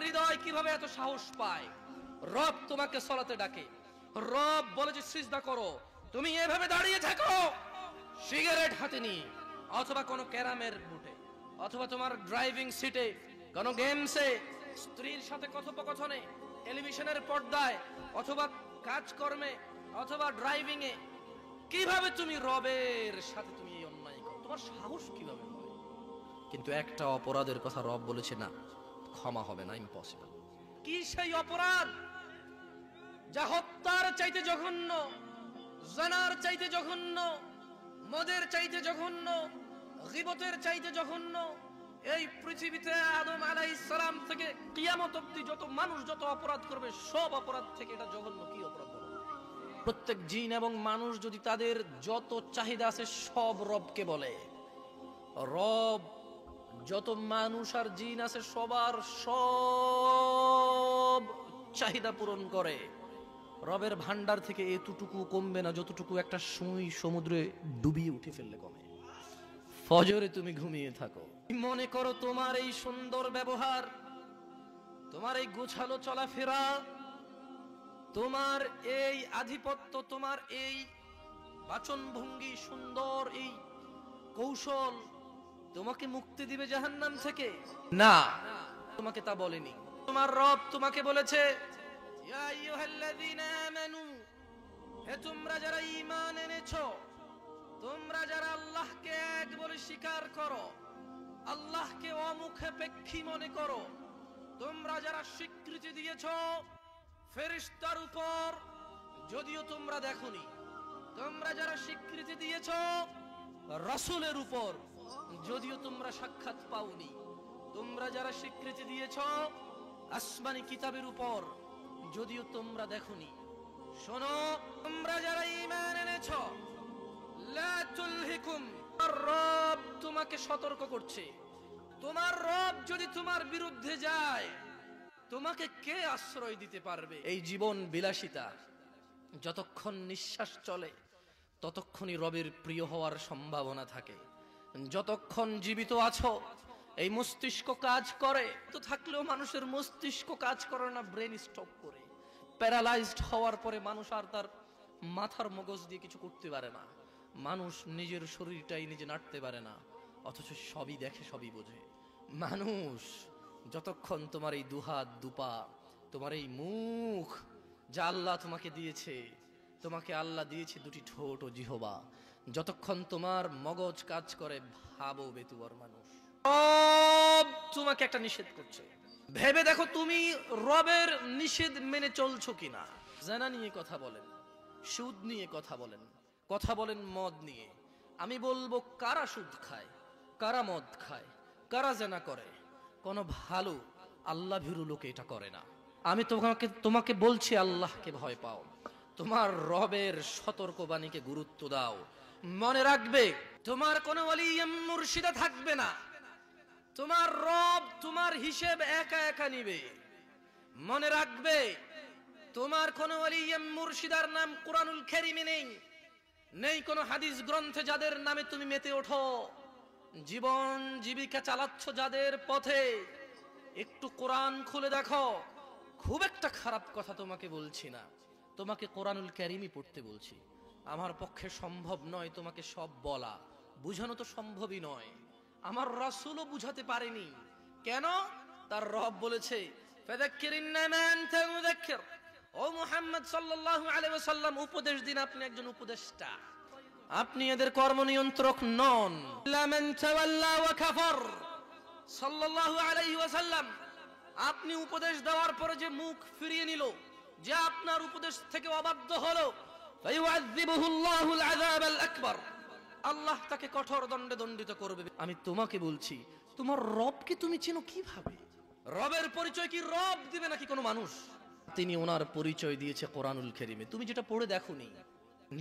হৃদয় কিভাবে এত সাহস পায়? রব তোমাকে সালাতে ডাকে, রব বলে যে সিজদা করো, তুমি এভাবে দাঁড়িয়ে থাকো সিগারেট হাতে নিয়ে, অথবা কোনো ক্যারামের বুটে, অথবা তোমার ড্রাইভিং সিটে, কোনো গেমসে, স্ত্রীর সাথে কথোপকথনে, টেলিভিশনের পর্দায়, অথবা কাজকর্মে, অথবা ড্রাইভিং এ। কিভাবে তুমি রবের সাথে তুমি এই অন্যায় করো? তোমার সাহস কিভাবে হয়? কিন্তু একটা অপরাধের কথা রব বলেছে না, ক্ষমা হবে না, ইম্পসিবল। কি সেই অপরাধ যা হত্যার চাইতে জঘন্য, জানার চাইতে জঘন্য, মদের চাইতে জঘন্য, গীবতের চাইতে জঘন্য? এই পৃথিবীতে আদম আলাইহিস সালাম থেকে কিয়ামত অবধি যত মানুষ যত অপরাধ করবে, সব অপরাধ থেকে এটা জঘন্য। কি অপরাধ? প্রত্যেক জিন এবং মানুষ যদি তাদের যত চাহিদা আছে সব রবকে বলে, রব যত মানুষ আর জিন আছে সবার সব চাহিদা পূরণ করে। রবের ভান্ডার থেকে এতটুকু কমবে না যতটুকু একটা সুই সমুদ্রে ডুবিয়ে উঠে ফেললে কমে। ফজরে তুমি ঘুমিয়ে থাকো, মনে করো তোমার এই সুন্দর ব্যবহার, তোমার এই গোছালো চলাফেরা, তোমার এই আধিপত্য, তোমার এই বাচনভঙ্গি, সুন্দর এই কৌশল তোমাকে মুক্তি দিবে জাহান্নাম থেকে? না, তোমাকে তা বলেনি। তোমার রব তোমাকে বলেছে, ইয়া আইয়ুহাল্লাযীনা আমানু, হে তোমরা যারা ঈমান এনেছো, তোমরা যারা আল্লাহকে এক বলে স্বীকার করো, আল্লাহকে অমুখাপেক্ষী মনে করো, তোমরা যারা স্বীকৃতি দিয়েছো ফেরেশতার উপর, যদিও তোমরা দেখোনি, তোমরা যারা স্বীকৃতি দিয়েছো রাসূলের উপর, যদিও তোমরা সাক্ষাৎ পাওনি, তোমরা যারা স্বীকৃতি দিয়েছো আসমানি কিতাবের উপর, যদিও তোমরা দেখোনি, শোনো, তোমরা যারা ঈমান এনেছো, লা তুলহিকুম, রব তোমাকে সতর্ক করছে, তোমার রব যদি তোমার বিরুদ্ধে যায় তোমাকে কে আশ্রয় দিতে পারবে? এই জীবন বিলাসিতা যতক্ষণ নিঃশ্বাস চলে ততক্ষণই রবের প্রিয় হওয়ার সম্ভাবনা থাকে। যতক্ষণ জীবিত আছো এই মস্তিষ্ক কাজ করে, তো থাকলেও মানুষের মস্তিষ্ক কাজ করে না, ব্রেন স্টপ করে। প্যারালাইজড হওয়ার পরে মানুষ আর তার মাথার মগজ দিয়ে কিছু করতে পারে না, মানুষ নিজের শরীরটাই নিজে নাড়তে পারে না, অথচ সবই দেখে, সবই বোঝে। মানুষ যতক্ষণ তোমার এই দুহাত দুপা, তোমার এই মুখ যা আল্লাহ তোমাকে দিয়েছে, তোমাকে আল্লাহ দিয়েছে দুটি ঠোঁট ও জিহবা, যতক্ষণ তোমার মগজ কাজ করে, ভাবো বেতুয়ার মানুষ, রব তোমাকে একটা নিষেধ করছে, ভেবে দেখো তুমি রবের নিষেধ মেনে চলছো কিনা। জানা নিয়ে কথা বলেন, সুদ নিয়ে কথা বলেন, কথা বলেন মদ নিয়ে। আমি বলবো কারা সুদ খায়, কারা মদ খায়, কারা জানা করে? কোন ভালো আল্লাহ ভীরু লোকে এটা করে না। আমি তোমাকে বলছি আল্লাহকে ভয় পাও, তোমার রবের সতর্কবাণীকে গুরুত্ব দাও। মনে রাখবে তোমার কোনো ওলি মুর্শিদা থাকবে না, তোমার রব তোমার হিসেব একা একা নিবে। মনে রাখবে তোমার কোনো ওলি মুর্শিদার নাম কুরআনুল কারীমে নেই, নেই কোনো হাদিস গ্রন্থে যাদের নামে তুমি মেতে ওঠো। জীবন জীবিকা চালাচ্ছ যাদের পথে, একটু কোরআন খুলে দেখো। খুব একটা খারাপ কথা তোমাকে বলছি না, তোমাকে কোরআনুল কারীমই পড়তে বলছি। আমার পক্ষে সম্ভব নয় তোমাকে সব বলা, বুঝানো তো সম্ভবই নয়। আমার রাসূলও বুঝাতে পারেনি। কেন? তার রব বলেছে, ফাযাক্কির ইন্নামা আনতা মুযাক্কির, ও মুহাম্মদ সাল্লাল্লাহু আলাইহি ওয়াসাল্লাম উপদেশ দিন, আপনি একজন উপদেষ্টা, আপনি এদের কর্ম নিয়ন্ত্রক নন। লামান তাওয়াল্লা ওয়া কাফার সাল্লাল্লাহু আলাইহি ওয়াসাল্লাম, আপনি উপদেশ দেওয়ার পরে যে মুখ ফিরিয়ে নিল, যে আপনার উপদেশ থেকে অবাধ্য হলো, ফায়ুআযিবুহুল্লাহুল আযাবাল আকবার, আল্লাহ তাকে কঠোর দণ্ডে দণ্ডিত করবে। আমি তোমাকে বলছি, তোমার রবকে তুমি চেনো কিভাবে? রবের পরিচয় কি রব দিবে নাকি কোনো মানুষ? তিনি ওনার পরিচয় দিয়েছে কোরআনুল কারীমে, তুমি যেটা পড়ে দেখোনি,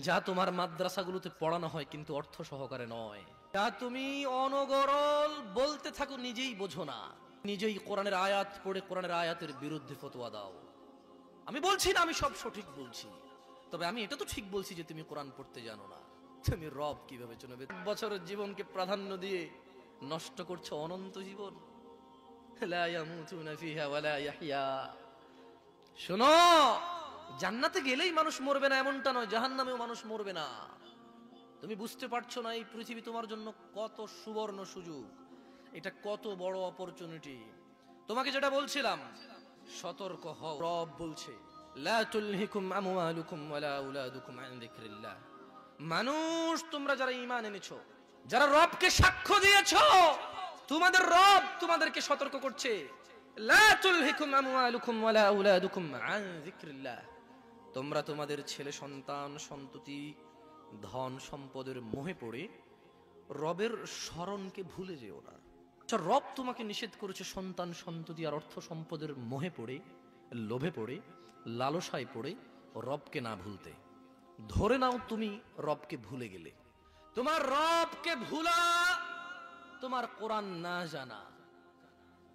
যা তোমার মাদ্রাসাগুলোতে পড়ানো হয় কিন্তু অর্থ সহকারে নয়, যা তুমি অনগরল বলতে থাকো নিজেই বোঝো না, নিজেই কোরআনের আয়াত পড়ে কোরআনের আয়াতের বিরুদ্ধে ফতোয়া দাও। আমি বলছি না আমি সব সঠিক বলছি, তবে আমি এটা তো ঠিক বলছি যে তুমি কোরআন পড়তে জানো না। তুমি রব কিভাবে চিনবে? বছরের জীবনকে প্রাধান্য দিয়ে নষ্ট করছো অনন্ত জীবন। লা ইয়ামুতুনা ফিহা ওয়ালা ইয়াহইয়া। শোনো, জান্নাতে গেলেই মানুষ মরবে না এমনটা নয়, জাহান্নামেও মানুষ মরবে না। তুমি বুঝতে পারছো না এই পৃথিবী তোমার জন্য কত সুবর্ণ সুযোগ, এটা কত বড় অপরচুনিটি। তোমাকে যেটা বলছিলাম, সতর্ক হও। রব বলছে লা তুলহিকুম আমওয়ালুকুম ওয়ালা আওলাদুকুম আন যিকরিল্লাহ। মানুষ, তোমরা যারা ঈমান এনেছো, যারা রবকে সাক্ষ্য দিয়েছো, তোমাদের রব তোমাদেরকে সতর্ক করছে, লা তুলহিকুম আমওয়ালুকুম ওয়ালা আওলাদুকুম আন যিকরিল্লাহ। তোমরা তোমাদের ছেলে সন্তান সন্ততি ধন সম্পদের মোহে পড়ে রবের স্মরণকে ভুলে যেও না। রব তোমাকে নিষেধ করেছে সন্তান সন্ততি আর অর্থ সম্পদের মোহে পড়ে, লোভে পড়ে, লালসায় পড়ে রবকে না ভুলতে। ধরে নাও তুমি রবকে ভুলে গেলে। তোমার রবকে ভুলা তোমার কোরআন না জানা,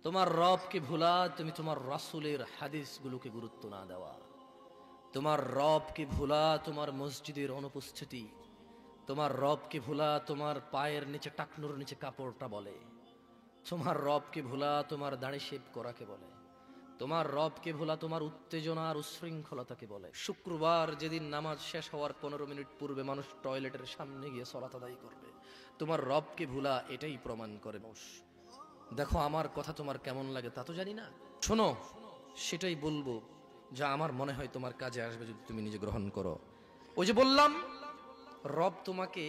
তোমার রবকে ভুলা তুমি তোমার রাসূলের হাদিসগুলোকে গুরুত্ব না দেওয়া, তোমার রবকে ভুলা তোমার মসজিদের অনুপস্থিতি, তোমার রবকে ভুলা তোমার পায়ের নিচে টাকনুর নিচে কাপড়টা বলে, তোমার রবকে ভুলা তোমার দাড়ি শেভ করাকে বলে, তোমার রবকে ভুলা তোমার উত্তেজনা আর উশৃঙ্খলতাকে বলে। শুক্রবার যেদিন নামাজ শেষ হওয়ার 15 মিনিট পূর্বে মানুষ টয়লেটের সামনে গিয়ে সালাত আদায় করবে, তোমার রবকে ভুলা এটাই প্রমাণ করে। দেখো, আমার কথা তোমার কেমন লাগে তা তো জানি না, শোনো সেটাই বলবো যা আমার মনে হয় তোমার কাজে আসবে যদি তুমি নিজে গ্রহণ করো। ওই যে বললাম, রব তোমাকে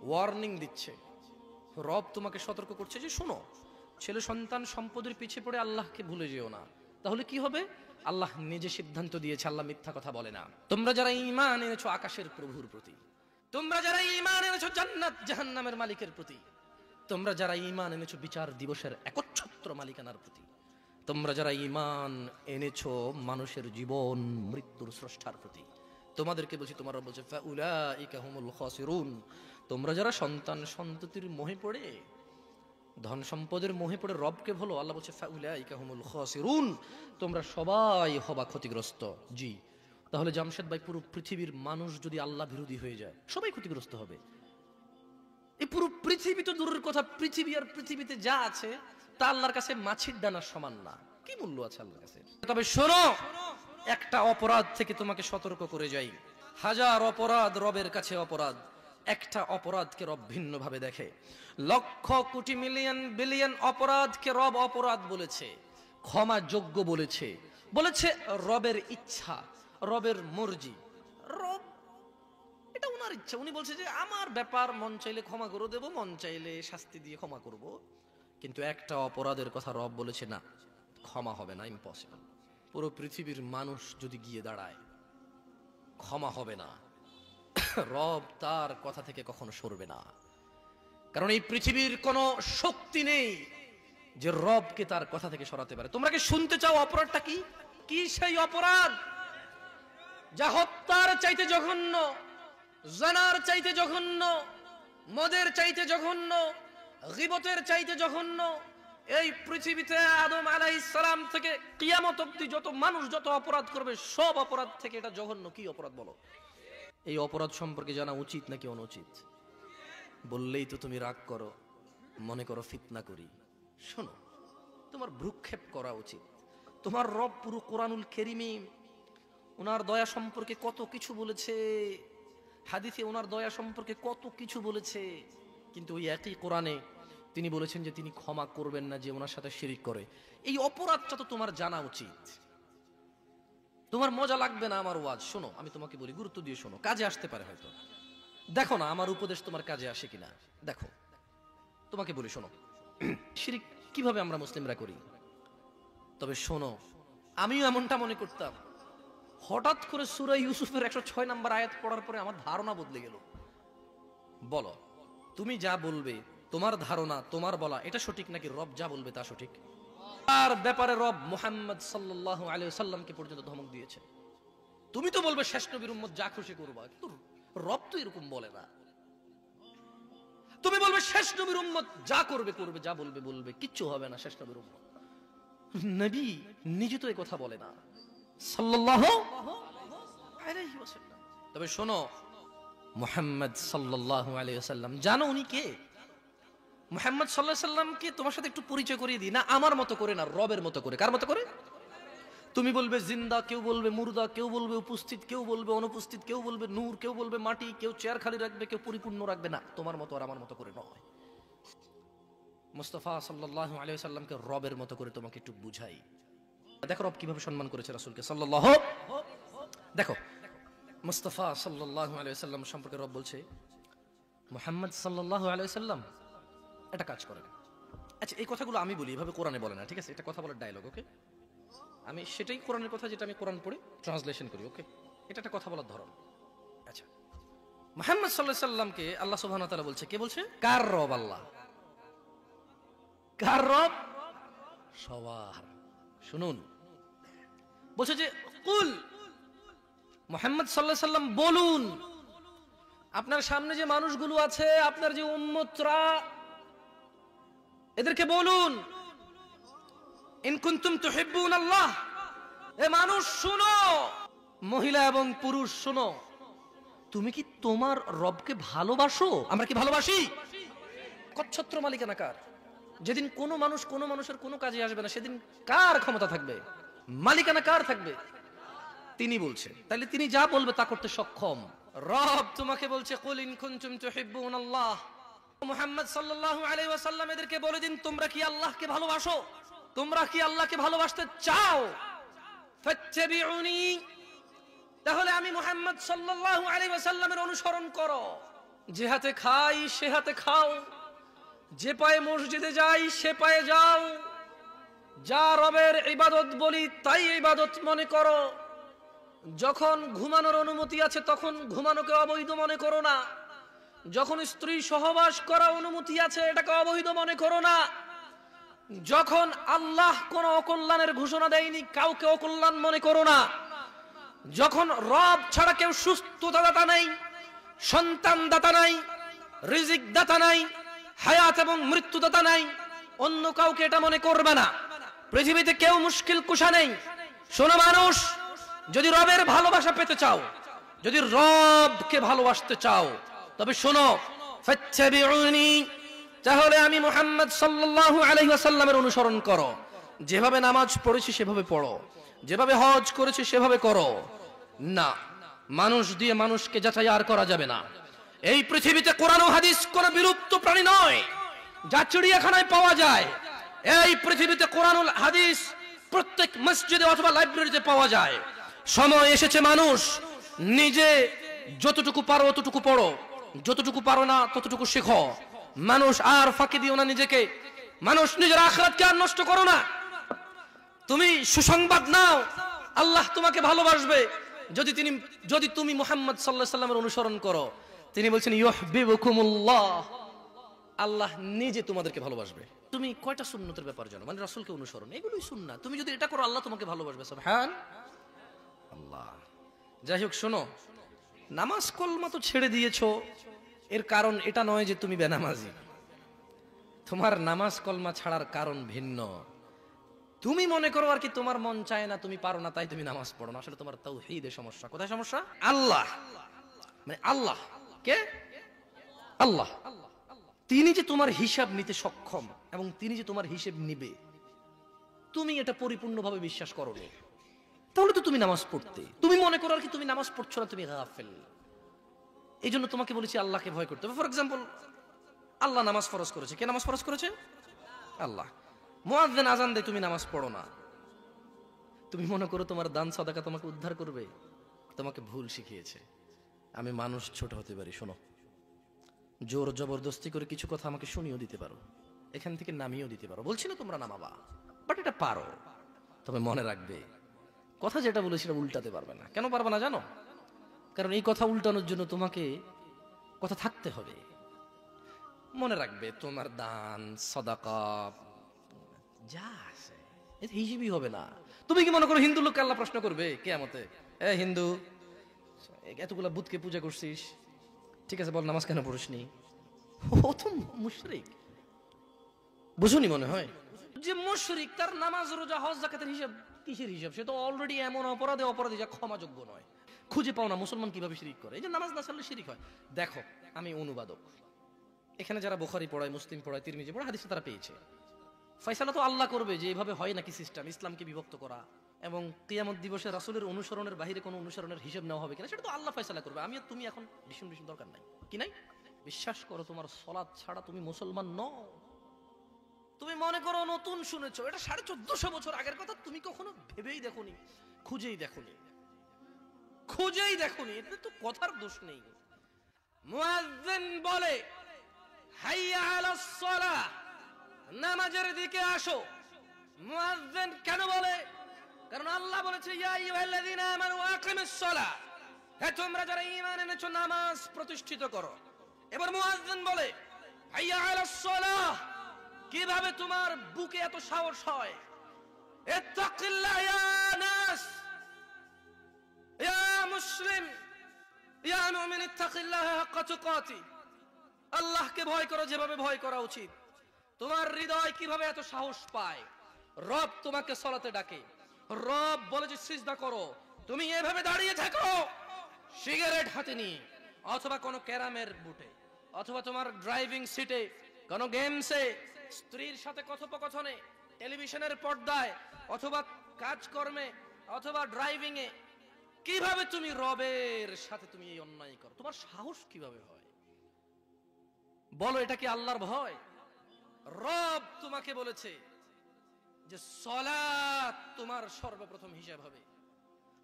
ওয়ার্নিং দিচ্ছে, রব তোমাকে সতর্ক করছে যে শোনো, ছেলে সন্তান সম্পদের পিছে পড়ে আল্লাহকে ভুলে যেও না। তাহলে কি হবে? আল্লাহ নিজে সিদ্ধান্ত দিয়েছে, আল্লাহ মিথ্যা কথা বলে না। তোমরা যারা ঈমান এনেছো আকাশের প্রভুর প্রতি, তোমরা যারা ঈমান এনেছো জান্নাত জাহান্নামের মালিকের প্রতি, তোমরা যারা ঈমান এনেছো বিচার দিবসের একচ্ছত্র মালিকানার প্রতি, তোমরা যারা ঈমান এনেছো মানুষের জীবন মৃত্যুর স্রষ্টার প্রতি, তোমাদেরকে বলছি, তোমার রব বলছে ফাউলাইকা হুমুল খাসিরুন। তোমরা যারা সন্তান সন্ততির মোহে পড়ে, ধন সম্পদের মোহে পড়ে রবকে ভুলো, আল্লাহ বলছে ফাউলাইকা হুমুল খাসিরুন, তোমরা সবাই হবা ক্ষতিগ্রস্ত। জি, তাহলে জামশেদ ভাই, পুরো পৃথিবীর মানুষ যদি আল্লাহ বিরোধী হয়ে যায়, সবাই ক্ষতিগ্রস্ত হবে। এই পুরো পৃথিবী তো দূরের কথা, পৃথিবী আর পৃথিবীতে যা আছে তা আল্লাহর কাছে মাছির দানার সমান না। কি মূল্য আছে আল্লাহর কাছে? তবে শোনো, একটা অপরাধ থেকে তোমাকে সতর্ক করে যাই। হাজার অপরাধ রবের কাছে অপরাধ, একটা অপরাধকে রব ভিন্ন ভাবে দেখে। লক্ষ কোটি মিলিয়ন বিলিয়ন অপরাধকে রব অপরাধ বলেছে, ক্ষমা যোগ্য বলেছে, বলেছে রবের ইচ্ছা, রবের মর্জি। রব এটা উনার ইচ্ছা, উনি বলছে যে আমার ব্যাপার, মন চাইলে ক্ষমা করে দেব, মন চাইলে শাস্তি দিয়ে ক্ষমা করব। কিন্তু একটা অপরাধের কথা রব বলেছে না, ক্ষমা হবে না, ইম্পসিবল। পুরো পৃথিবীর মানুষ যদি গিয়ে দাঁড়ায়, ক্ষমা হবে না। রব তার কথা থেকে কখনো সরবে না, কারণ এই পৃথিবীর কোনো শক্তি নেই যে রবকে তার কথা থেকে সরাতে পারে। তোমরা কি শুনতে চাও অপরাধটা কি? কি সেই অপরাধ যা হত্যার চাইতে জঘন্য, জানার চাইতে জঘন্য, মদের চাইতে জঘন্য, গীবতের চাইতে জঘন্য? এই পৃথিবীতে আদম আলাইহিস সালাম থেকে কিয়ামত অবধি যত মানুষ যত অপরাধ করবে, সব অপরাধ থেকে এটা জঘন্য। কি অপরাধ বলো? এই অপরাধ সম্পর্কে জানা উচিত নাকি অনুচিত? বললেই তো তুমি রাগ করো, মনে করো ফিতনা করি। শোনো, তোমার ভ্রুক্ষেপ করা উচিত। তোমার রব পুরো কোরআনুল কারীমে ওনার দয়া সম্পর্কে কত কিছু বলেছে, হাদিসে ওনার দয়া সম্পর্কে কত কিছু বলেছে, কিন্তু ওই একই কোরআনে তিনি বলেছেন যে তিনি ক্ষমা করবেন না যে ওনার সাথে শিরিক করে। এই অপরাধটা তো তোমার জানা উচিত। তোমার মজা লাগবে না আমার ওয়াজ, শোনো আমি তোমাকে বলি, গুরুত্ব দিয়ে শোনো, কাজে আসতে পারে হয়তো। দেখো না আমার উপদেশ তোমার কাজে আসে কিনা, দেখো। তোমাকে বলি শোনো, শিরিক কিভাবে আমরা মুসলিমরা করি। তবে শোনো, আমিও এমনটা মনে করতাম। হঠাৎ করে সূরা ইউসুফের 106 নম্বর আয়াত পড়ার পরে আমার ধারণা বদলে গেল। বলো, তুমি যা বলবে, তোমার ধারণা, তোমার বলা এটা সঠিক নাকি রব যা বলবে তা সঠিক? আর ব্যাপারে রব মুহাম্মদ সাল্লাল্লাহু আলাইহি ওয়াসাল্লামকে পর্যন্ত ধমক দিয়েছে। তুমি তো বলবে শেষ নবীর উম্মত যা খুশি করবা, কিন্তু রব তো এরকম বলে না। তুমি বলবে শেষ নবীর উম্মত যা করবে করবে, যা বলবে বলবে, কিচ্ছু হবে না শেষ নবীর উম্মত। নবী নিজে তো এই কথা বলে না সাল্লাল্লাহু আলাইহি ওয়াসাল্লাম। তবে শোনো, মুহাম্মদ সাল্লাল্লাহু আলাইহি ওয়াসাল্লাম, জানো উনি কে? মুহাম্মদ সাল্লাল্লাহু আলাইহি সাল্লামকে তোমার সাথে একটু পরিচয় করিয়ে দিই, না আমার মতো করে, না রবের মতো করে। কার মতো করে? তুমি বলবে জিন্দা, কেউ বলবে মুর্দা, কেউ বলবে উপস্থিত, কেউ বলবে অনুপস্থিত, কেউ বলবে নূর, কেউ বলবে মাটি, কেউ চেয়ার খালি রাখবে, কেউ পরিপূর্ণ রাখবে। না, তোমার মতো আর আমার মতো করে নয়। মুস্তাফা সাল্লাল্লাহু আলাইহি ওয়াসাল্লামকে রবের মতো করে তোমাকে একটু বুঝাই। দেখো রব কিভাবে সম্মান করেছে রাসূলকে সাল্লাল্লাহু। দেখো মুস্তাফা সাল্লাল্লাহু আলাইহি ওয়াসাল্লাম সম্পর্কে রব বলছে, মুহাম্মদ সাল্লাল্লাহু আলাইহি ওয়াসাল্লাম একটা কাজ করেন। আচ্ছা, এই কথাগুলো আমি বলি, এভাবে কোরআনে বলে না, ঠিক আছে? এটা কথা বলার ডায়লগ, ওকে? আমি সেটাই কোরআনের কথা যেটা আমি কোরআন পড়ি ট্রান্সলেশন করি, ওকে? এটা একটা কথা বলার ধরন। আচ্ছা, মুহাম্মদ সাল্লাল্লাহু আলাইহি সাল্লামকে আল্লাহ সুবহানাহু ওয়া তাআলা বলছে, কে বলছে? কার রব? আল্লাহ। কার রব? সবার। শুনুন, বলছে যে কুল, মুহাম্মদ সাল্লাল্লাহু আলাইহি সাল্লাম বলুন, আপনার সামনে যে মানুষগুলো আছে, আপনার যে উম্মতরা, এদেরকে বলুন, ইন কুনতুম তুহিব্বুনাল্লাহ, এ মানুষ শুনো, মহিলা এবং পুরুষ শুনো, তুমি কি তোমার রবকে ভালোবাসো? আমরা কি ভালোবাসি? কচ্ছত্র মালিকানা কার? যেদিন কোনো মানুষ কোনো মানুষের কোনো কাজে আসবে না, সেদিন কার ক্ষমতা থাকবে? মালিকানা কার থাকবে? তিনি বলছেন, তাহলে তিনি যা বলবে তা করতে সক্ষম। রব তোমাকে বলছে, কুল ইন কুনতুম তুহিব্বুনাল্লাহ, মুহাম্মদ সাল্লাল্লাহু আলাইহি ওয়াসাল্লাম এদেরকে বলে দিন, তোমরা কি আল্লাহকে ভালোবাসো? তোমরা কি আল্লাহকে ভালোবাসতে চাও? ফাত্তাবিউনি, তাহলে আমি মুহাম্মদ সাল্লাল্লাহু আলাইহি ওয়াসাল্লামের অনুসরণ করো। যে হাতে খাই সে হাতে খাও, যে পায়ে মসজিদে যাই সে পায়ে যাও, যা রবের ইবাদত বলি তাই ইবাদত মনে করো। যখন ঘুমানোর অনুমতি আছে তখন ঘুমানোকে অবৈধ মনে করো না। যখন স্ত্রী সহবাস করা অনুমতি আছে এটাকে অবৈধ মনে করো না। যখন আল্লাহ কোন অকল্যাণের ঘোষণা দেয়নি কাউকে অকল্যাণ মনে করো না। যখন রব ছাড়া কেউ সুস্থতা দাতা নাই, সন্তান দাতা নাই, রিজিক দাতা নাই, হায়াত এবং মৃত্যু দাতা নাই, অন্য কাউকে এটা মনে করবে না। পৃথিবীতে কেউ মুশকিল কুশা নেই। শোনো মানুষ, যদি রবের ভালোবাসা পেতে চাও, যদি রবকে ভালোবাসতে চাও, তবে শোনো, ফাত্তাবিউনি, তাহলে আমি মুহাম্মদ সাল্লাল্লাহু আলাইহি ওয়াসাল্লামের অনুসরণ করো। যেভাবে নামাজ পড়েছি সেভাবে পড়ো, যেভাবে হজ করেছি সেভাবে করো। না, মানুষ দিয়ে মানুষকে যাচাই আর করা যাবে না। এই পৃথিবীতে কোরআন ও হাদিস কোন বিলুপ্ত প্রাণী নয় যা চিড়িয়াখানায় পাওয়া যায়। এই পৃথিবীতে কোরআন ও হাদিস প্রত্যেক মসজিদে অথবা লাইব্রেরিতে পাওয়া যায়। সময় এসেছে মানুষ নিজে যতটুকু পারো ততটুকু পড়ো, যতটুকু পারো না ততটুকু শেখো। মানুষ আর ফাঁকি দিও না নিজেকে। মানুষ নিজের আখিরাতকে আর নষ্ট করো না। তুমি সুসংবাদ নাও, আল্লাহ তোমাকে ভালোবাসবে যদি তুমি মুহাম্মদ সাল্লাল্লাহু আলাইহি ওয়াসাল্লামের অনুসরণ করো। তিনি বলছেন ইউহিব্বুকুমুল্লাহ, আল্লাহ নিজে তোমাদেরকে ভালোবাসবে। তুমি কয়টা সুন্নতের ব্যাপার জানো? মানে রাসূলকে অনুসরণ, এগুলোই সুন্নাত। তুমি যদি এটা করো আল্লাহ তোমাকে ভালোবাসবে। সুবহানাল্লাহ। যাই হোক, শোনো, নামাজ কলমা তো ছেড়ে দিয়েছো, এর কারণ এটা নয় যে তুমি বেনামাজি। তোমার নামাজ কলমা ছাড়ার কারণ ভিন্ন। তুমি মনে করো আর কি তোমার মন চায় না, তুমি পারো না, তাই তুমি নামাজ পড়ো না। আসলে তোমার তাওহীদে সমস্যা। কোথায় সমস্যা? আল্লাহ, মানে আল্লাহ কে? আল্লাহ। তিনি যে তোমার হিসাব নিতে সক্ষম এবং তিনি যে তোমার হিসেব নিবে, তুমি এটা পরিপূর্ণভাবে বিশ্বাস করো না, তাহলে তো তুমি নামাজ পড়তে। তুমি মনে করো আর কি তুমি নামাজ পড়ছো না, তুমি গাফেল। এই জন্য তোমাকে বলেছি আল্লাহকে ভয় করতে হবে। ফর এক্সাম্পল, আল্লাহ নামাজ ফরজ করেছে। কে নামাজ ফরজ করেছে? আল্লাহ। মুয়াজ্জিন আযান দেয়, তুমি নামাজ পড়ো না। তুমি মনে করো তোমার দান সাদাকা তোমাকে উদ্ধার করবে, তোমাকে ভুল শিখিয়েছে। আমি মানুষ, ছোট হতে পারি। শোনো, জোর জবরদস্তি করে কিছু কথা আমাকে শুনিয়েও দিতে পারো, এখান থেকে নামিয়েও দিতে পারো। বলছি না তোমরা নামাবা, বাট এটা পারো। তবে মনে রাখবে, কথা যেটা বলে সেটা উল্টাতে পারবে না। কেন পারবে না জানো? কারণ এই কথা উল্টানোর জন্য তোমাকে কথা থাকতে হবে। মনে রাখবে, তোমার দান সাদাকা যা আছে এর হিসেবই হবে না। তুমি কি মনে করো হিন্দু লোককে আল্লাহ প্রশ্ন করবে কিয়ামতে, এ হিন্দু, এতগুলা বুতকে পূজা করছিস, ঠিক আছে বল নামাজ কেন পড়িসনি? ও তো মুশরিক। বুঝুনি মনে হয় যে মুশরিক, তার নামাজ রোজা হজ যাকাতের হিসাব কিসের হিসাব? সে তো অলরেডি এমন অপরাধী যা ক্ষমাযোগ্য নয়। খুঁজে পাও না মুসলমান কিভাবে শিরিক করে। এই যে নামাজ না ছাড়লে শিরিক হয়। দেখো, আমি অনুবাদক, এখানে যারা বুখারী পড়ায়, মুসলিম পড়ায়, তিরমিজি পড়ায়, হাদিসে তারা পেয়েছে। ফয়সালা তো আল্লাহ করবে যে এভাবে হয় নাকি সিস্টেম, ইসলামকে বিভক্ত করা এবং কিয়ামত দিবসে রাসূলের অনুসরণের বাইরে কোনো অনুসরণের হিসাব নেওয়া হবে কিনা, সেটা তো আল্লাহ ফয়সালা করবে। আমি আর তুমি এখন ডিসিশন দরকার নাই। কি নাই? বিশ্বাস করো, তোমার সালাত ছাড়া তুমি মুসলমান নও। তুমি মনে করো নতুন শুনেছো, এটা 1450 বছর আগের কথা, তুমি কখনো ভেবেই দেখোনি, খুঁজেই দেখোনি, এটা তো কথার দোষ নেই। মুয়াজ্জিন বলে হাইয়া আলাস সালাহ, নামাজের দিকে আসো। মুয়াজ্জিন কেন বলে? কারণ আল্লাহ বলেছে ইয়া আইয়ুহাল্লাযীনা আমানু আকিমিস সালাহ, হে তোমরা যারা ঈমান এনেছো নামাজ প্রতিষ্ঠিত করো। এবার মুয়াজ্জিন বলে হাইয়া আলাস সালাহ, কিভাবে তোমার বুকে এত সাহস হয়? ইত্তাকিল্লাহ ইয়া নাস, ইয়া মুসলিম, ইয়া মুমিন, ইত্তাকিল্লাহ হাক্কা তুকাতি, আল্লাহকে ভয় করো যেভাবে ভয় করা উচিত। তোমার হৃদয় কিভাবে এত সাহস পায়? রব তোমাকে সালাতে ডাকে, রব বলে যে সিজদা করো, তুমি এভাবে দাঁড়িয়ে থাকো সিগারেট হাতে নিয়ে, অথবা কোনো ক্যারামের বুটে, অথবা তোমার ড্রাইভিং সিটে, কোনো গেমসে, স্ত্রীর সাথে কথোপকথনে, টেলিভিশনের পর্দায়, অথবা কাজকর্মে, অথবা ড্রাইভিং এ, কিভাবে তুমি রবের সাথে তুমি এই অন্যায় করো? তোমার সাহস কিভাবে হয়? বলো, এটা কি আল্লাহর ভয়? রব তোমাকে বলেছে যে সালাত তোমার সর্বপ্রথম হিসাব হবে।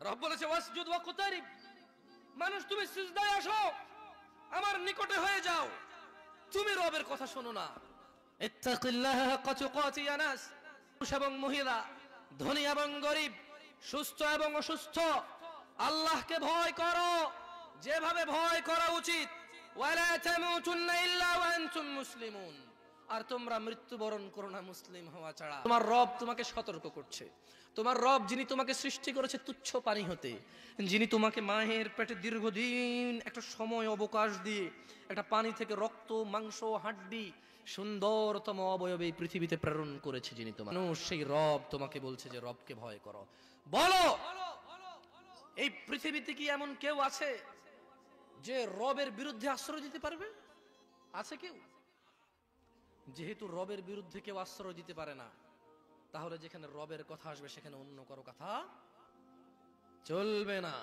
রব বলেছে ওয়াসজুদ ওয়াকতারিব, মানুষ তুমি সিজদায় আসো, আমার নিকটে হয়ে যাও। তুমি রবের কথা শোনো না। ইত্তাকিল্লাহ হাক্কা তুকাতি ইয়া নাস, পুরুষ এবং মহিলা, ধনী এবং গরিব, সুস্থ এবং অসুস্থ, আল্লাহকে ভয় করো যেভাবে ভয় করা উচিত। ওয়ালা তামুতুন্না ইল্লা ওয়া আনতুম মুসলিমুন, আর তোমরা মৃত্যুবরণ করো না মুসলিম হওয়া ছাড়া। তোমার রব তোমাকে সতর্ক করছে। তোমার রব, যিনি তোমাকে সৃষ্টি করেছে তুচ্ছ পানি হতে, যিনি তোমাকে মায়ের পেটে দীর্ঘদিন একটা সময় অবকাশ দিয়ে একটা পানি থেকে রক্ত, মাংস, হাড্ডি, সুন্দরতম অবয়বে এই পৃথিবীতে প্রেরণ করেছে, যিনি তোমার মানুষ, সেই রব তোমাকে বলছে যে রবকে ভয় করো। বলো, এই পৃথিবীতে কি এমন কেউ আছে যে রবের বিরুদ্ধে আশ্রয় দিতে পারবে? আছে কেউ? যেহেতু রবের বিরুদ্ধে কেউ আশ্রয় দিতে পারে না, তাহলে যেখানে রবের কথা আসবে সেখানে অন্য কারো কথা চলবে না।